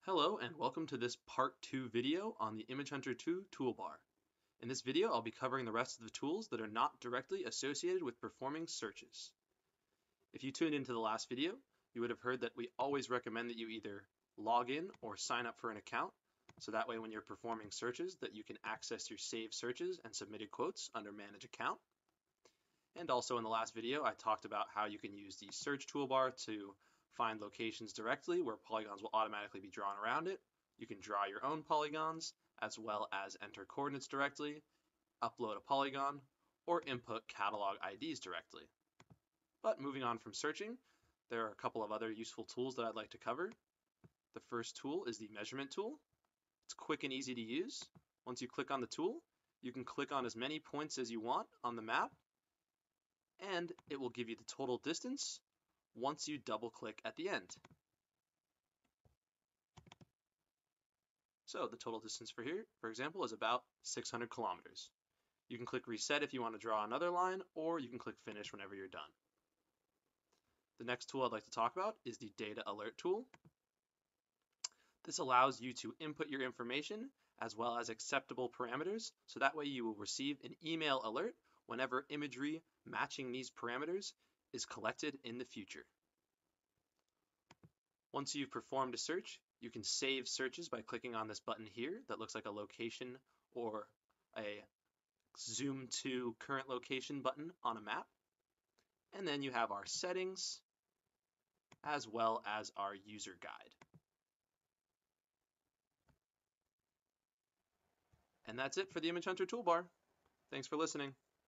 Hello and welcome to this part 2 video on the Image Hunter 2 toolbar. In this video I'll be covering the rest of the tools that are not directly associated with performing searches. If you tuned into the last video, you would have heard that we always recommend that you either log in or sign up for an account, so that way when you're performing searches that you can access your saved searches and submitted quotes under Manage Account. And also in the last video I talked about how you can use the search toolbar to find locations directly where polygons will automatically be drawn around it. You can draw your own polygons, as well as enter coordinates directly, upload a polygon, or input catalog IDs directly. But moving on from searching, there are a couple of other useful tools that I'd like to cover. The first tool is the measurement tool. It's quick and easy to use. Once you click on the tool, you can click on as many points as you want on the map, and it will give you the total distance once you double click at the end. So the total distance for here, for example, is about 600 kilometers. You can click reset if you want to draw another line, or you can click finish whenever you're done. The next tool I'd like to talk about is the data alert tool. This allows you to input your information as well as acceptable parameters, so that way you will receive an email alert whenever imagery matching these parameters is collected in the future. Once you've performed a search, you can save searches by clicking on this button here that looks like a location or a zoom to current location button on a map. And then you have our settings as well as our user guide. And that's it for the Image Hunter toolbar. Thanks for listening.